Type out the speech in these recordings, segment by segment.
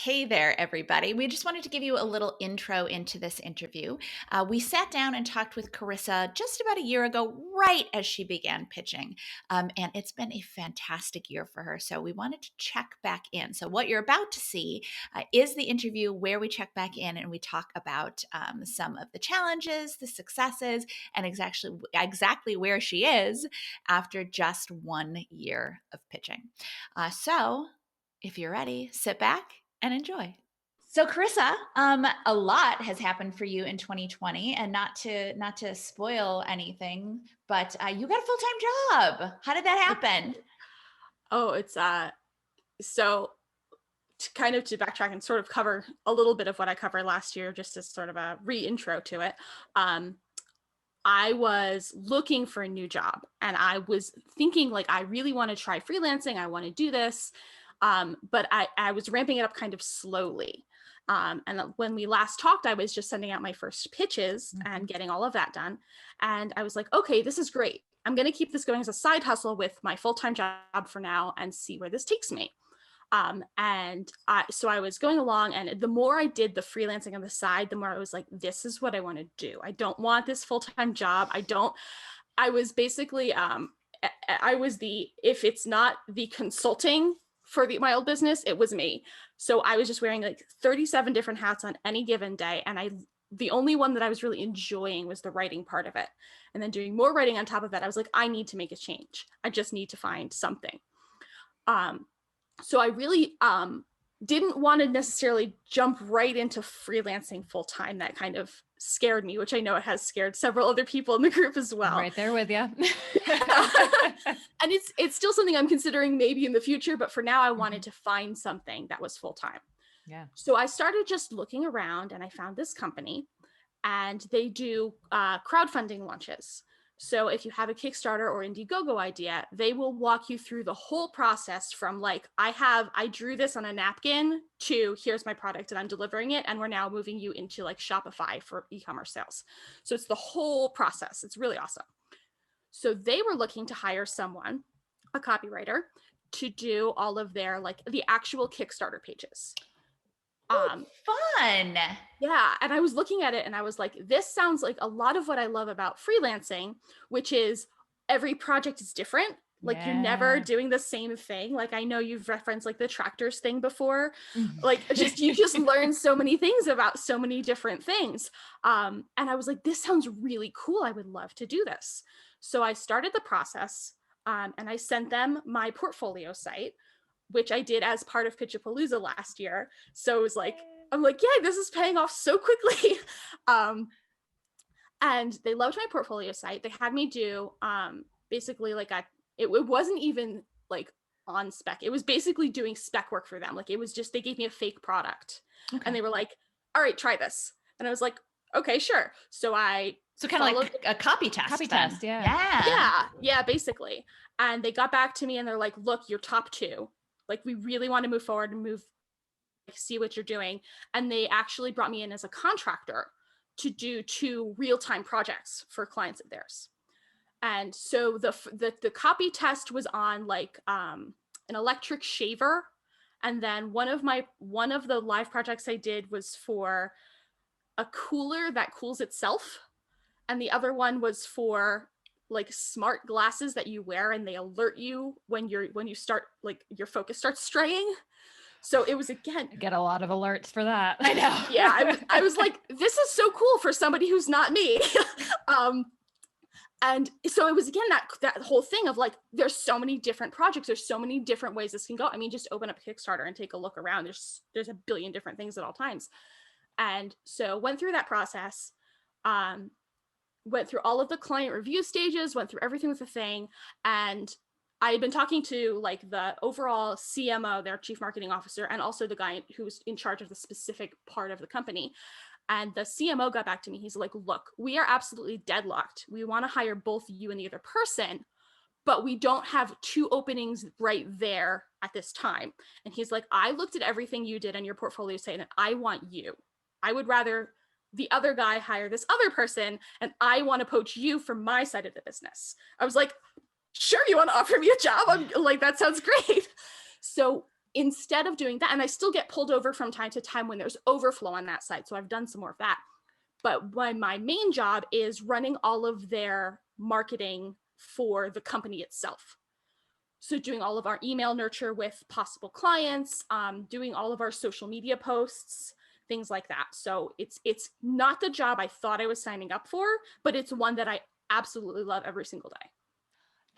Hey there, everybody. We just wanted to give you a little intro into this interview. We sat down and talked with Karisa just about a year ago, right as she began pitching. And it's been a fantastic year for her. So we wanted to check back in. So, what you're about to see is the interview where we check back in and we talk about some of the challenges, the successes, and exactly where she is after just 1 year of pitching. So, if you're ready, sit back and enjoy. So Karisa, a lot has happened for you in 2020, and not to spoil anything, but you got a full-time job. How did that happen? Oh, it's so to backtrack and sort of cover a little bit of what I covered last year, just as sort of a re-intro to it. I was looking for a new job and I was thinking like, I really want to try freelancing. I want to do this. But I was ramping it up kind of slowly. And when we last talked, I was just sending out my first pitches and getting all of that done. And I was like, okay, this is great. I'm going to keep this going as a side hustle with my full-time job for now and see where this takes me. So I was going along, and the more I did the freelancing on the side, the more I was like, this is what I want to do. I don't want this full-time job. I was basically, if it's not the consulting for my old business, it was me. So I was just wearing like 37 different hats on any given day. And the only one that I was really enjoying was the writing part of it. And then doing more writing on top of that, I was like, I need to make a change. I just need to find something. So I really didn't want to necessarily jump right into freelancing full time. That kind of scared me, which I know it has scared several other people in the group as well. I'm right there with you. And it's still something I'm considering maybe in the future, but for now I wanted to find something that was full time. Yeah. So I started just looking around and I found this company, and they do crowdfunding launches. So if you have a Kickstarter or Indiegogo idea, they will walk you through the whole process from like, I drew this on a napkin to here's my product and I'm delivering it. And we're now moving you into like Shopify for e-commerce sales. So it's the whole process. It's really awesome. So they were looking to hire someone, a copywriter, to do all of their like the actual Kickstarter pages. Fun. Yeah. And I was looking at it and I was like, this sounds like a lot of what I love about freelancing, which is every project is different. Like you're never doing the same thing. Like I know you've referenced like the tractors thing before. Like you just learn so many things about so many different things. And I was like, this sounds really cool. I would love to do this. So I started the process and I sent them my portfolio site, which I did as part of Pitch-a-palooza last year. So it was like, I'm like, yeah, this is paying off so quickly. And they loved my portfolio site. They had me do basically like it wasn't even like on spec. It was basically doing spec work for them. Like it was just, they gave me a fake product and they were like, all right, try this. And I was like, okay, sure. So kind of like a copy test. Test, yeah. Yeah, basically. And they got back to me and they're like, look, you're top 2. Like, we really want to move forward and see what you're doing. And they actually brought me in as a contractor to do 2 real-time projects for clients of theirs. And so the copy test was on like an electric shaver. And then one of the live projects I did was for a cooler that cools itself. And the other one was for like smart glasses that you wear and they alert you when you start, like your focus starts straying. So it was, again, I get a lot of alerts for that. I know. Yeah. I was like, this is so cool for somebody who's not me. And so it was, again, that whole thing of like, there's so many different projects. There's so many different ways this can go. I mean, just open up Kickstarter and take a look around. There's a billion different things at all times. And so went through that process, went through all of the client review stages, went through everything with the thing. And I had been talking to like the overall CMO, their chief marketing officer, and also the guy who's in charge of the specific part of the company. And the CMO got back to me. He's like, look, we are absolutely deadlocked. We want to hire both you and the other person, but we don't have 2 openings right there at this time. And he's like, I looked at everything you did on your portfolio site and I want you. I would rather the other guy hire this other person, and I want to poach you from my side of the business. I was like, sure, you want to offer me a job? I'm like, that sounds great. So instead of doing that, and I still get pulled over from time to time when there's overflow on that site. So I've done some more of that. But when my main job is running all of their marketing for the company itself. So doing all of our email nurture with possible clients, doing all of our social media posts, things like that. So it's not the job I thought I was signing up for, but it's one that I absolutely love every single day.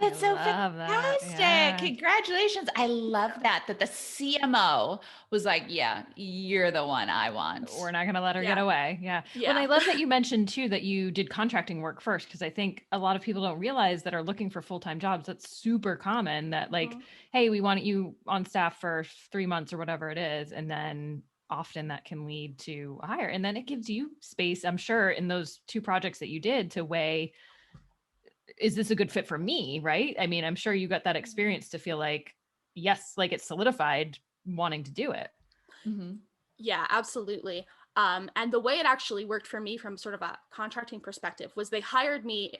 That's so fantastic. Yeah. Congratulations. I love that the CMO was like, yeah, you're the one I want. We're not going to let her get away. Yeah. Well, I love that you mentioned too, that you did contracting work first. Cause I think a lot of people don't realize that are looking for full-time jobs. That's super common that like, hey, we want you on staff for 3 months or whatever it is. And then often that can lead to a hire. And then it gives you space, I'm sure, in those 2 projects that you did to weigh, is this a good fit for me? Right. I mean, I'm sure you got that experience to feel like, yes, like it's solidified wanting to do it. Mm-hmm. Yeah, absolutely. And the way it actually worked for me from sort of a contracting perspective was they hired me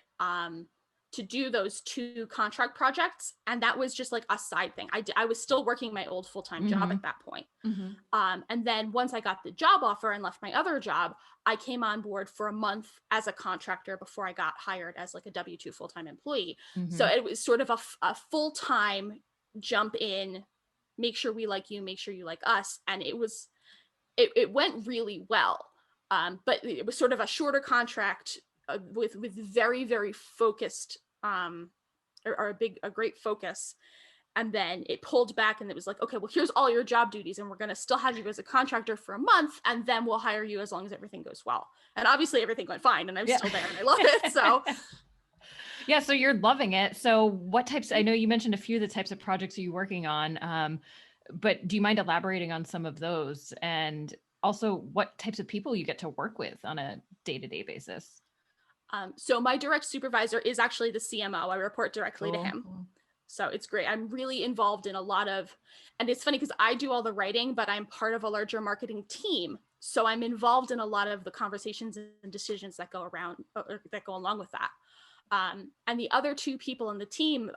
to do those 2 contract projects. And that was just like a side thing. I was still working my old full-time job at that point. And then once I got the job offer and left my other job, I came on board for a month as a contractor before I got hired as like a W-2 full-time employee. So it was sort of a full-time jump in, make sure we like you, make sure you like us. And it went really well. But it was sort of a shorter contract with very, very focused, or a great focus. And then it pulled back and it was like, okay, well, here's all your job duties and we're going to still have you as a contractor for a month. And then we'll hire you as long as everything goes well. And obviously everything went fine and I'm still there and I love it. So yeah. So you're loving it. So what types, I know you mentioned a few of the types of projects are you working on, but do you mind elaborating on some of those? And also what types of people you get to work with on a day-to-day basis? So my direct supervisor is actually the CMO. I report directly to him. So it's great. I'm really involved in a lot of, and it's funny because I do all the writing, but I'm part of a larger marketing team. So I'm involved in a lot of the conversations and decisions that go around, or that go along with that. And the other 2 people on the team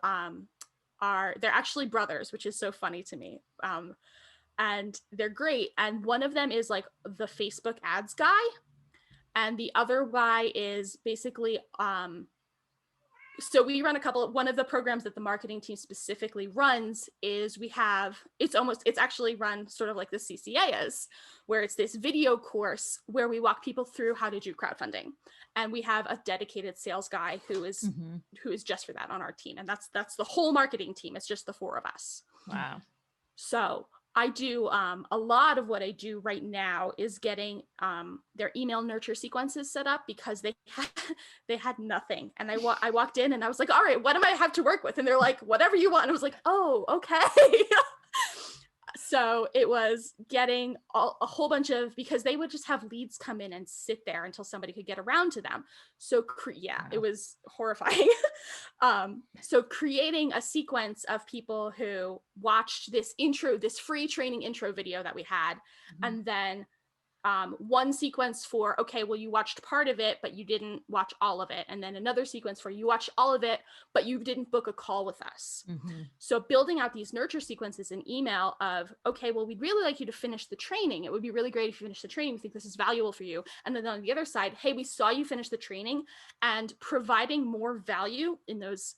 they're actually brothers, which is so funny to me. And they're great. And one of them is like the Facebook ads guy. And the other guy is basically, so we run one of the programs that the marketing team specifically runs is it's actually run sort of like the CCA is, where it's this video course where we walk people through how to do crowdfunding. And we have a dedicated sales guy who is just for that on our team. And that's the whole marketing team. It's just the 4 of us. Wow. So I do a lot of what I do right now is getting their email nurture sequences set up because they had nothing. And I walked in and I was like, all right, what do I have to work with? And they're like, whatever you want. And I was like, oh, okay. So it was getting a whole bunch of, because they would just have leads come in and sit there until somebody could get around to them. So it was horrifying. So creating a sequence of people who watched this free training intro video that we had, and then one sequence for, okay, well, you watched part of it, but you didn't watch all of it. And then another sequence for you watched all of it, but you didn't book a call with us. So building out these nurture sequences in email of, okay, well, we'd really like you to finish the training. It would be really great if you finish the training. We think this is valuable for you. And then on the other side, hey, we saw you finish the training, and providing more value in those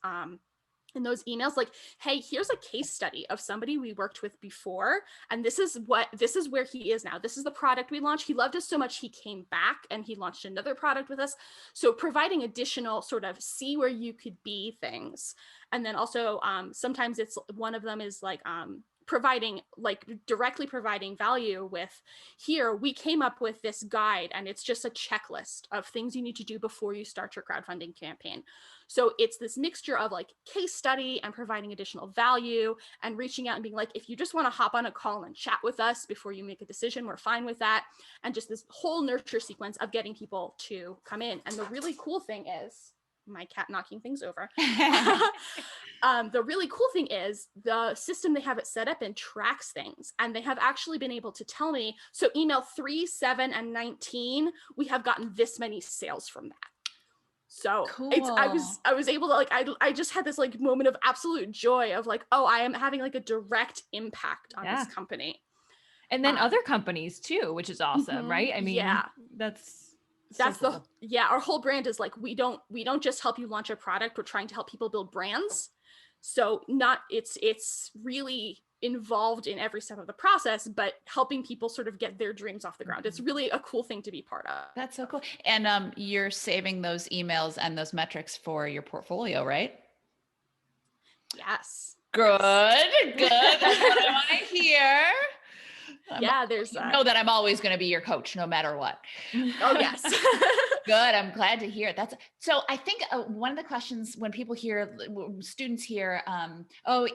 emails, like, hey, here's a case study of somebody we worked with before, and this is where he is now. This is the product we launched. He loved us so much he came back and he launched another product with us. So providing additional sort of see where you could be things. And then also sometimes it's one of them is like directly providing value with, here, we came up with this guide and it's just a checklist of things you need to do before you start your crowdfunding campaign. So it's this mixture of like case study and providing additional value and reaching out and being like, if you just want to hop on a call and chat with us before you make a decision, we're fine with that. And just this whole nurture sequence of getting people to come in. And the really cool thing is, my cat knocking things over. The really cool thing is the system they have it set up and tracks things. And they have actually been able to tell me, so email 3, 7, and 19, we have gotten this many sales from that. So Cool. I was able to like, I just had this like moment of absolute joy of like, oh, I am having like a direct impact on this company. And then other companies too, which is awesome, right? I mean, that's cool. Our whole brand is like, we don't just help you launch a product. We're trying to help people build brands. So it's really involved in every step of the process, but helping people sort of get their dreams off the ground. It's really a cool thing to be part of. That's so cool. And you're saving those emails and those metrics for your portfolio, right? Yes. Good. That's what I want to hear. There's you know that I'm always going to be your coach no matter what. Oh, yes. Good. I'm glad to hear it. So I think one of the questions when people hear, students hear,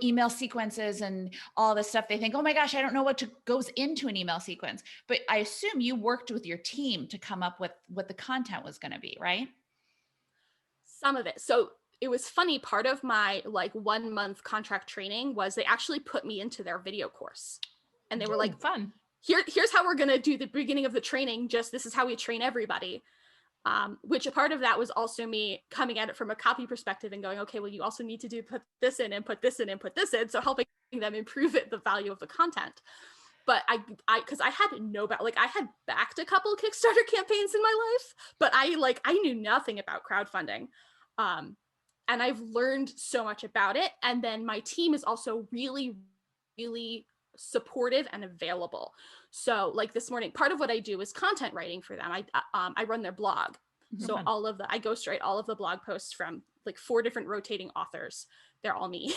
email sequences and all this stuff, they think, oh my gosh, I don't know what goes into an email sequence. But I assume you worked with your team to come up with what the content was going to be, right? Some of it. So it was funny. Part of my like 1 month contract training was they actually put me into their video course. And they were like, fun. Here's how we're going to do the beginning of the training. Just this is how we train everybody. Which a part of that was also me coming at it from a copy perspective and going, okay, well, you also need to put this in and put this in and put this in. So helping them improve the value of the content. But because I had I had backed a couple Kickstarter campaigns in my life, but I knew nothing about crowdfunding. And I've learned so much about it. And then my team is also really, really supportive and available. So like this morning, part of what I do is content writing for them. I run their blog. So I ghostwrite all of the blog posts from like 4 different rotating authors. They're all me.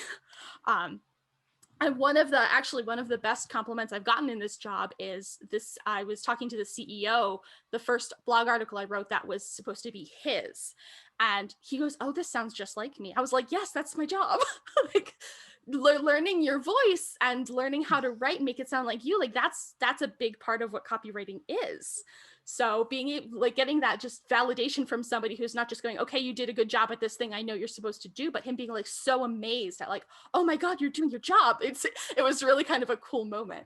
And one of the best compliments I've gotten in this job is this. I was talking to the CEO, the first blog article I wrote that was supposed to be his. And he goes, oh, this sounds just like me. I was like, yes, that's my job. Like learning your voice and learning how to write and make it sound like you, like that's a big part of what copywriting is. So being able, like getting that just validation from somebody who's not just going, okay, you did a good job at this thing I know you're supposed to do, but him being like so amazed at like, oh my God, you're doing your job. It was really kind of a cool moment.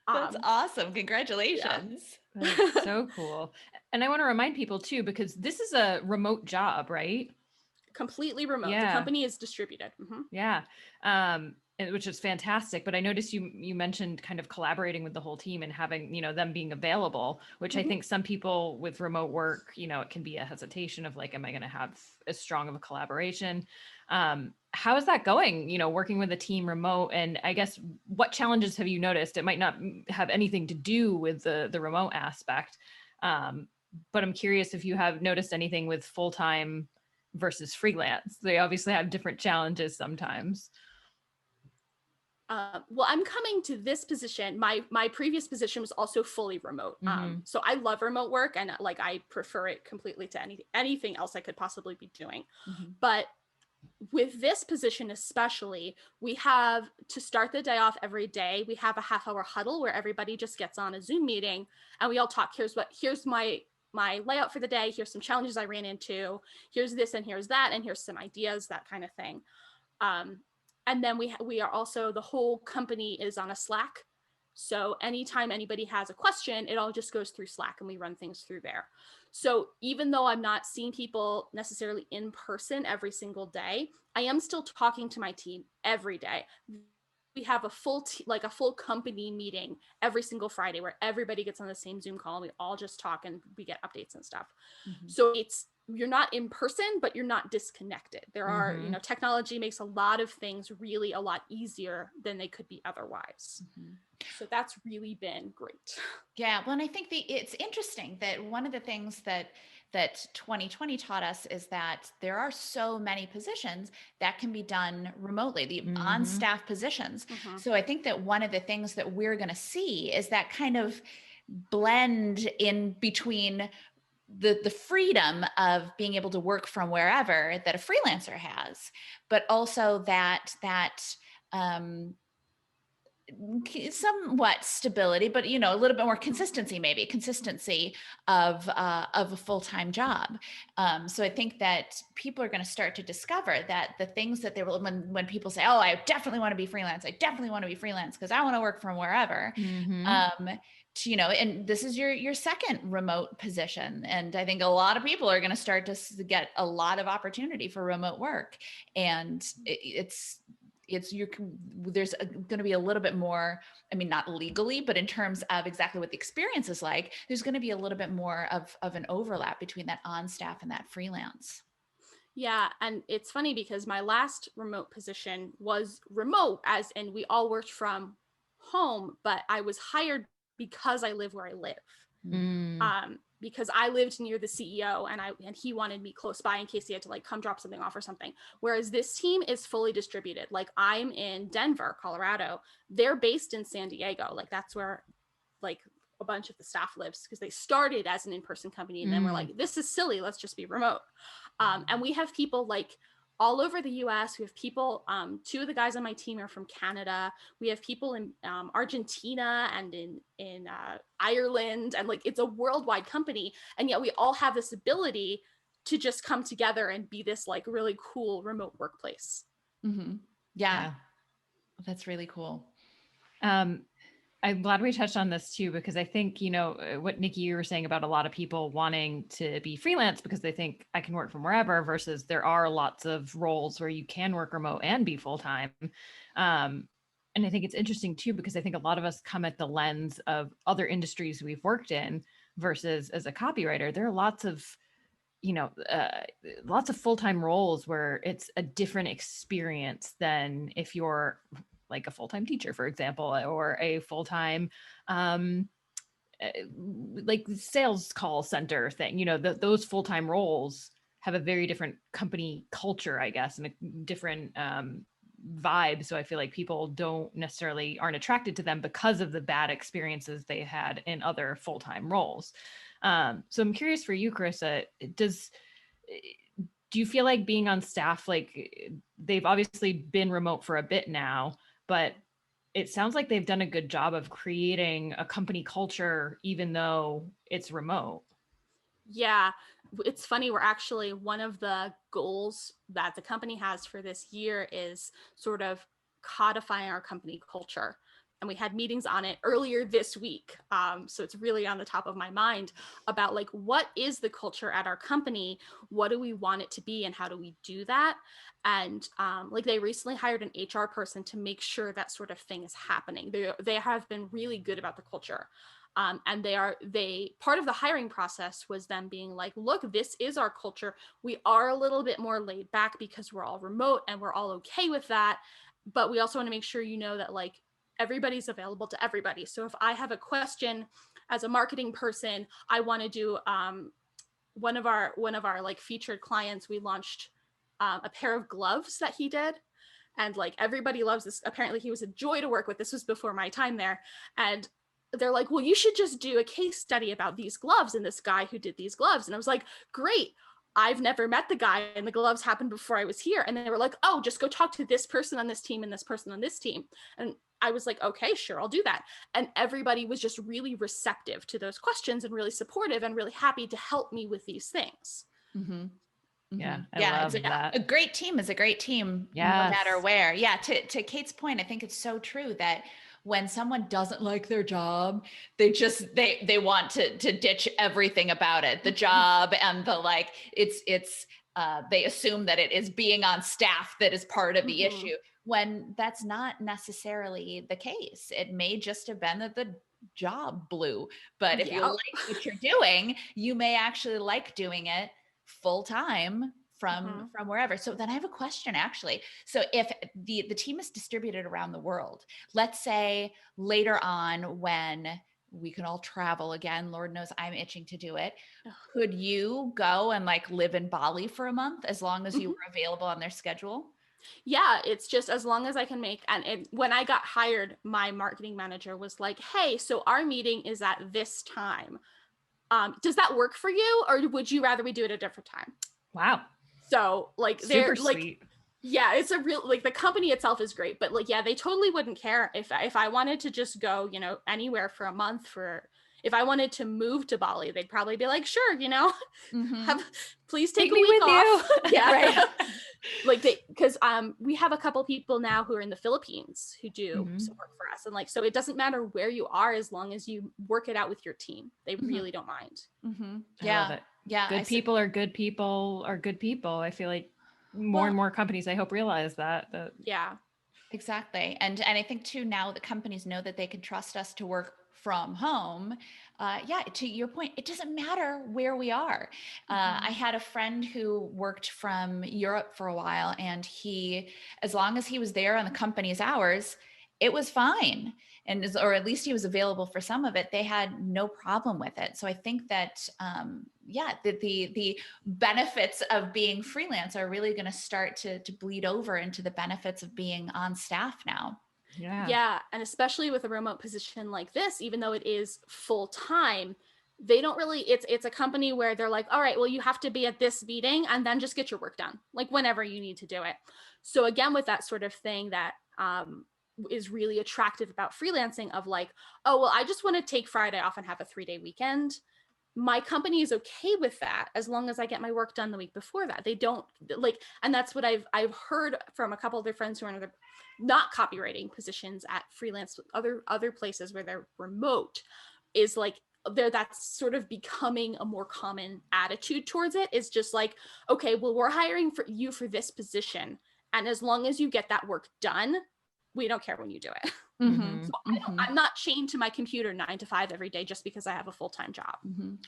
That's awesome. Congratulations. Yeah. That's so cool. And I want to remind people too, because this is a remote job, right? Completely remote. Yeah. The company is distributed. Mm-hmm. Yeah. Which is fantastic. But I noticed you mentioned kind of collaborating with the whole team and having, them being available, which I think some people with remote work, it can be a hesitation of like, am I going to have as strong of a collaboration? How is that going, working with a team remote? And I guess what challenges have you noticed? It might not have anything to do with the remote aspect. But I'm curious if you have noticed anything with full-time versus freelance. They obviously have different challenges sometimes. Well, I'm coming to this position. My previous position was also fully remote. So I love remote work and like I prefer it completely to anything else I could possibly be doing. But with this position especially, we have to start the day off every day. We have a half-hour huddle where everybody just gets on a Zoom meeting and we all talk. Here's my layout for the day. Here's some challenges I ran into. Here's this and here's that, and here's some ideas, that kind of thing. And then we are also, the whole company is on a Slack. So anytime anybody has a question, it all just goes through Slack and we run things through there. So even though I'm not seeing people necessarily in person every single day, I am still talking to my team every day. We have a full company meeting every single Friday where everybody gets on the same Zoom call and we all just talk and we get updates and stuff. So you're not in person, but you're not disconnected. There are, technology makes a lot of things really a lot easier than they could be otherwise. So that's really been great. Yeah. Well, and I think it's interesting that one of the things that 2020 taught us is that there are so many positions that can be done remotely, the on-staff positions. So I think that one of the things that we're going to see is that kind of blend in between the freedom of being able to work from wherever that a freelancer has, but also that somewhat stability, but a little bit more consistency of a full-time job. So I think that people are going to start to discover that the things that they were, when people say, oh, I definitely want to be freelance, because I want to work from wherever. and this is your second remote position. And I think a lot of people are going to start to get a lot of opportunity for remote work. And there's going to be a little bit more, I mean, not legally, but in terms of exactly what the experience is like, there's going to be a little bit more of an overlap between that on staff and that freelance. Yeah. And it's funny because my last remote position was remote, as in we all worked from home, but I was hired because I live where I live. Because I lived near the CEO and he wanted me close by in case he had to like come drop something off or something. Whereas this team is fully distributed. Like I'm in Denver, Colorado. They're based in San Diego. Like that's where like a bunch of the staff lives, because they started as an in-person company and then we're like, this is silly, let's just be remote. And we have people like all over the US. We have people, 2 of the guys on my team are from Canada. We have people in Argentina and in Ireland, and like it's a worldwide company. And yet we all have this ability to just come together and be this like really cool remote workplace. Yeah. That's really cool. I'm glad we touched on this too, because I think, what Nicki, you were saying about a lot of people wanting to be freelance because they think I can work from wherever, versus there are lots of roles where you can work remote and be full-time. And I think it's interesting too, because I think a lot of us come at the lens of other industries we've worked in versus as a copywriter, there are lots of full-time roles where it's a different experience than if you're like a full-time teacher, for example, or a full-time like sales call center thing. Those full-time roles have a very different company culture, I guess, and a different vibe. So I feel like people aren't attracted to them because of the bad experiences they had in other full-time roles. So I'm curious for you, Karisa, do you feel like being on staff, like they've obviously been remote for a bit now, but it sounds like they've done a good job of creating a company culture, even though it's remote? Yeah, it's funny. We're actually, one of the goals that the company has for this year is sort of codifying our company culture. And we had meetings on it earlier this week. So it's really on the top of my mind about like, what is the culture at our company? What do we want it to be? And how do we do that? And like they recently hired an HR person to make sure that sort of thing is happening. They have been really good about the culture. And part of the hiring process was them being like, look, this is our culture. We are a little bit more laid back because we're all remote and we're all okay with that. But we also want to make sure that like everybody's available to everybody. So if I have a question as a marketing person, I want to do one of our like featured clients, we launched a pair of gloves that he did. And like everybody loves this. Apparently he was a joy to work with. This was before my time there. And they're like, well, you should just do a case study about these gloves and this guy who did these gloves. And I was like, great. I've never met the guy and the gloves happened before I was here. And they were like, oh, just go talk to this person on this team and this person on this team. And I was like, okay, sure, I'll do that. And everybody was just really receptive to those questions and really supportive and really happy to help me with these things. Yeah, I love that. A great team is a great team, no matter where. Yeah, to Kate's point, I think it's so true that when someone doesn't like their job, they want to ditch everything about it, the job and the like. They assume that it is being on staff that is part of the issue, when that's not necessarily the case. It may just have been that the job blew, but if you like what you're doing, you may actually like doing it full time from wherever. So then I have a question, actually. So if the team is distributed around the world, let's say later on when we can all travel again, Lord knows I'm itching to do it. Could you go and like live in Bali for a month as long as you were available on their schedule? Yeah, it's just as long as I can make. And when I got hired, my marketing manager was like, hey, so our meeting is at this time. Does that work for you? Or would you rather we do it at a different time? Wow. So like, super they're like, sweet. Yeah, it's a real, like the company itself is great, but like, yeah, they totally wouldn't care if I wanted to just go, anywhere for a month if I wanted to move to Bali, they'd probably be like, sure, please take a me week with off. you. Yeah. Right. Like because we have a couple people now who are in the Philippines who do some work for us. And like, so it doesn't matter where you are as long as you work it out with your team. They really don't mind. I love it. Yeah. Good people are good people are good people. I feel like more and more companies, I hope, realize that. Yeah. Exactly. And I think too, now the companies know that they can trust us to work from home. To your point, it doesn't matter where we are. I had a friend who worked from Europe for a while, and as long as he was there on the company's hours, it was fine. Or at least he was available for some of it. They had no problem with it. So I think that, the benefits of being freelance are really going to start to bleed over into the benefits of being on staff now. Yeah. And especially with a remote position like this, even though it is full time, they don't really, it's a company where they're like, all right, well, you have to be at this meeting and then just get your work done, like whenever you need to do it. So again, with that sort of thing that, is really attractive about freelancing of like, oh, well, I just want to take Friday off and have a 3-day weekend. My company is okay with that as long as I get my work done the week before that. They don't like, and that's what I've heard from a couple of their friends who are in other not copywriting positions at freelance, other places where they're remote, is like that's sort of becoming a more common attitude towards it. Is just like, okay, well, we're hiring for you for this position, and as long as you get that work done, we don't care when you do it. So I'm not chained to my computer 9 to 5 every day just because I have a full-time job.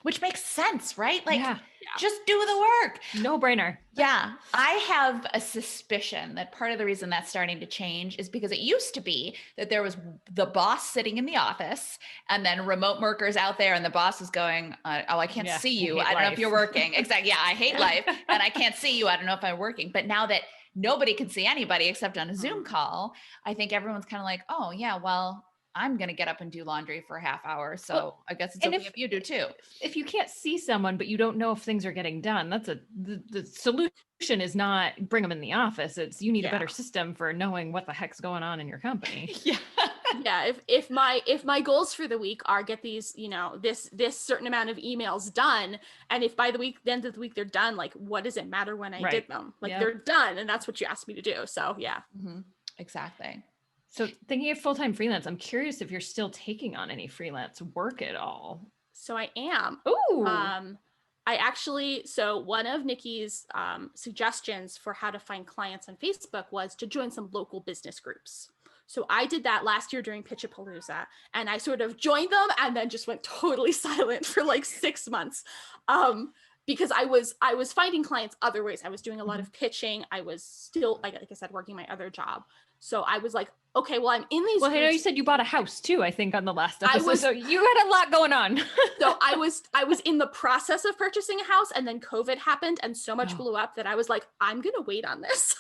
Which makes sense, right? Like, just do the work. No brainer. Yeah. I have a suspicion that part of the reason that's starting to change is because it used to be that there was the boss sitting in the office and then remote workers out there, and the boss is going, I can't see you. I don't know if you're working. Exactly. Yeah. I hate life and I can't see you. I don't know if I'm working. But now that nobody can see anybody except on a Zoom call, I think everyone's kind of like, oh yeah, well, I'm going to get up and do laundry for a half hour. So I guess it's okay if you do too. If you can't see someone, but you don't know if things are getting done, that's the solution is not bring them in the office. It's you need a better system for knowing what the heck's going on in your company. If my goals for the week are get these, this certain amount of emails done, and if by the end of the week they're done, like what does it matter when I did them? Like they're done, and that's what you asked me to do. So exactly. So thinking of full-time freelance, I'm curious if you're still taking on any freelance work at all. So I am. So one of Nicki's suggestions for how to find clients on Facebook was to join some local business groups. So I did that last year during Pitch-a-palooza, and I sort of joined them and then just went totally silent for like 6 months. Because I was finding clients other ways. I was doing a lot of pitching. I was still, like I said, working my other job. So I was like, okay, well, I'm in these. Well, I know you said you bought a house too, I think on the last episode. So you had a lot going on. So I was in the process of purchasing a house, and then COVID happened and so much blew up that I was like, I'm going to wait on this.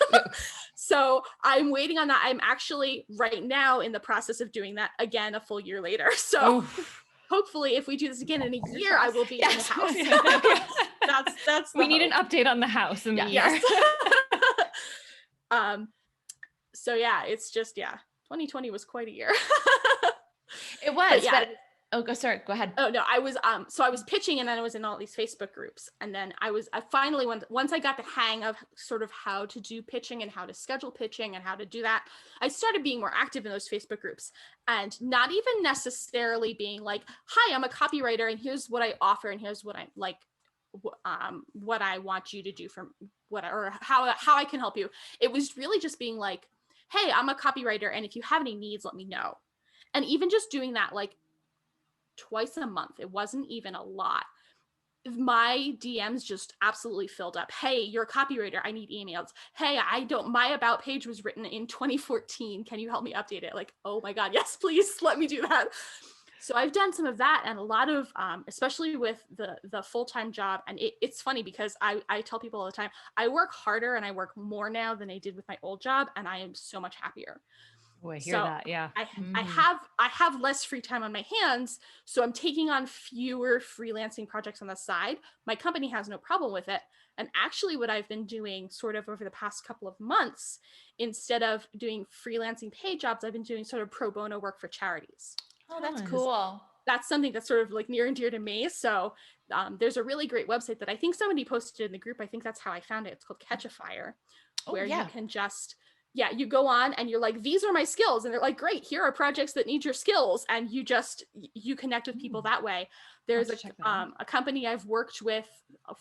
So I'm waiting on that. I'm actually right now in the process of doing that again, a full year later. So hopefully if we do this again in a year, I will be in the house. That's we need an update on the house in the year. So yeah, it's just 2020 was quite a year. It was. Sorry, go ahead. Oh no, I was pitching, and then I was in all these Facebook groups, and then I finally once I got the hang of sort of how to do pitching and how to schedule pitching and how to do that, I started being more active in those Facebook groups, and not even necessarily being like, hi, I'm a copywriter and here's what I offer and here's what I'm like, what I want you to do or how I can help you. It was really just being like, hey, I'm a copywriter, and if you have any needs, let me know. And even just doing that like twice a month, it wasn't even a lot. My DMs just absolutely filled up. Hey, you're a copywriter, I need emails. Hey, my about page was written in 2014. Can you help me update it? Like, oh my God, yes, please let me do that. So I've done some of that, and a lot of, especially with the full-time job. And it's funny because I tell people all the time, I work harder and I work more now than I did with my old job, and I am so much happier. Oh, I hear that. Yeah. I have less free time on my hands, so I'm taking on fewer freelancing projects on the side. My company has no problem with it. And actually what I've been doing sort of over the past couple of months, instead of doing freelancing paid jobs, I've been doing sort of pro bono work for charities. Oh, that's cool. that's something that's sort of like near and dear to me. So there's a really great website that I think somebody posted in the group. I think that's how I found it. It's called Catch-a-Fire, where you can just, you go on and you're like, these are my skills. And they're like, great, here are projects that need your skills. And you connect with people that way. There's a company I've worked with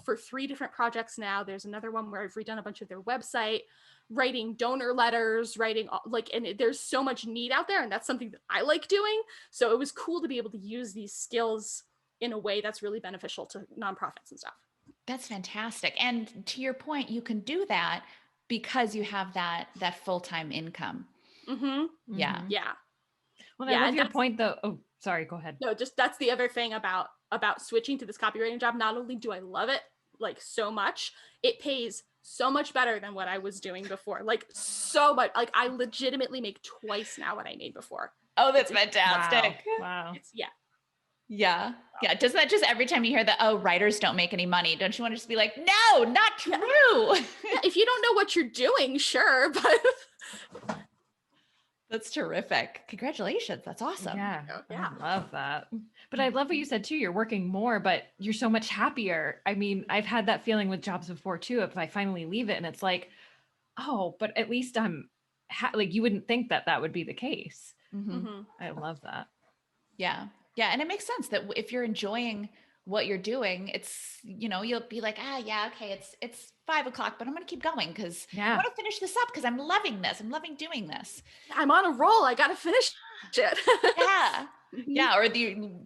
for 3 different projects now. There's another one where I've redone a bunch of their website, writing donor letters, and there's so much need out there. And that's something that I like doing. So it was cool to be able to use these skills in a way that's really beneficial to nonprofits and stuff. That's fantastic. And to your point, you can do that because you have that full-time income. Yeah. Yeah. Well, I love your point though. Oh, sorry, go ahead. No, just that's the other thing about switching to this copywriting job. Not only do I love it like so much, it pays so much better than what I was doing before. Like so much. Like I legitimately make twice now what I made before. Oh, that's fantastic. Wow. Yeah. Doesn't that just every time you hear that, oh, writers don't make any money, don't you want to just be like, no, not true? If you don't know what you're doing, sure, but that's terrific. Congratulations. That's awesome. Yeah. I love that. But I love what you said too. You're working more, but you're so much happier. I mean, I've had that feeling with jobs before too. If I finally leave it and it's like, oh, but at least I'm like, you wouldn't think that would be the case. I love that. Yeah. Yeah. And it makes sense that if you're enjoying what you're doing, it's, you'll be like, okay, it's 5 o'clock, but I'm going to keep going because I want to finish this up because I'm loving this. I'm loving doing this. I'm on a roll. I got to finish it. Yeah. Yeah. Or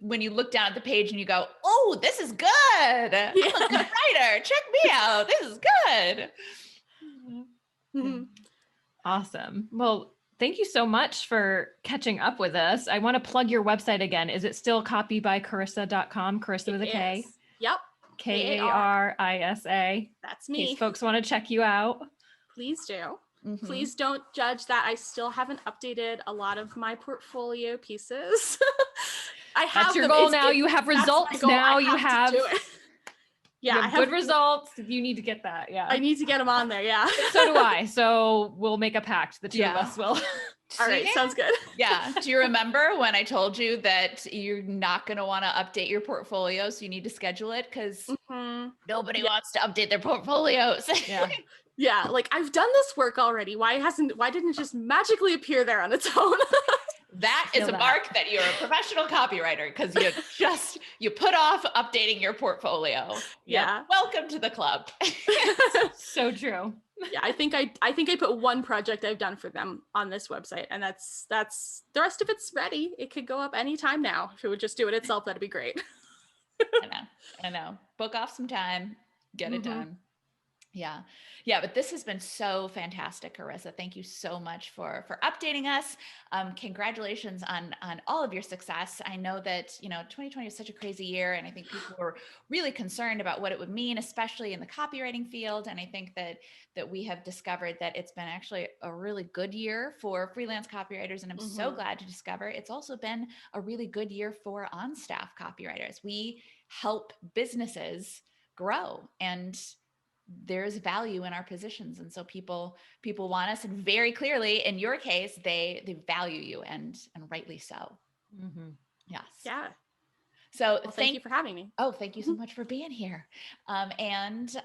when you look down at the page and you go, oh, this is good. I'm a good writer. Check me out. This is good. Awesome. Well, thank you so much for catching up with us. I want to plug your website again. Is it still copybykarisa.com? Karisa with a K? Yep. Karisa. That's me. In case folks want to check you out. Please do. Please don't judge that I still haven't updated a lot of my portfolio pieces. That's your goal now. You have results now. You have good results. You need to get that. Yeah. I need to get them on there. Yeah. So do I. So we'll make a pact. The two of us will. All right. Sounds good. Yeah. Do you remember when I told you that you're not going to want to update your portfolio? So you need to schedule it because nobody wants to update their portfolios. Yeah. Like I've done this work already. Why didn't it just magically appear there on its own? That is a mark that you're a professional copywriter because you put off updating your portfolio. Yeah. Welcome to the club. So true. Yeah. I think I put one project I've done for them on this website, and that's the rest of it's ready. It could go up anytime now. If it would just do it itself, that'd be great. I know. Book off some time, get it done. Yeah. But this has been so fantastic, Karisa. Thank you so much for updating us. Congratulations on all of your success. I know that, 2020 was such a crazy year, and I think people were really concerned about what it would mean, especially in the copywriting field. And I think that we have discovered that it's been actually a really good year for freelance copywriters. And I'm so glad to discover it's also been a really good year for on-staff copywriters. We help businesses grow, and there's value in our positions. And so people want us, and very clearly in your case, they value you, and rightly so. Yes. Yeah. So thank you for having me. Oh, thank you so much for being here. And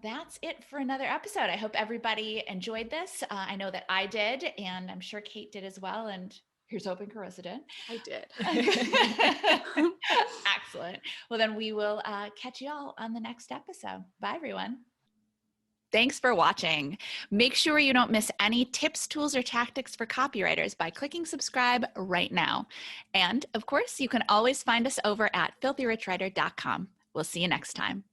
that's it for another episode. I hope everybody enjoyed this. I know that I did, and I'm sure Kate did as well. And here's hoping Karisa did. I did. Excellent. Well, then we will catch you all on the next episode. Bye, everyone. Thanks for watching. Make sure you don't miss any tips, tools, or tactics for copywriters by clicking subscribe right now. And of course, you can always find us over at filthyricwriter.com. We'll see you next time.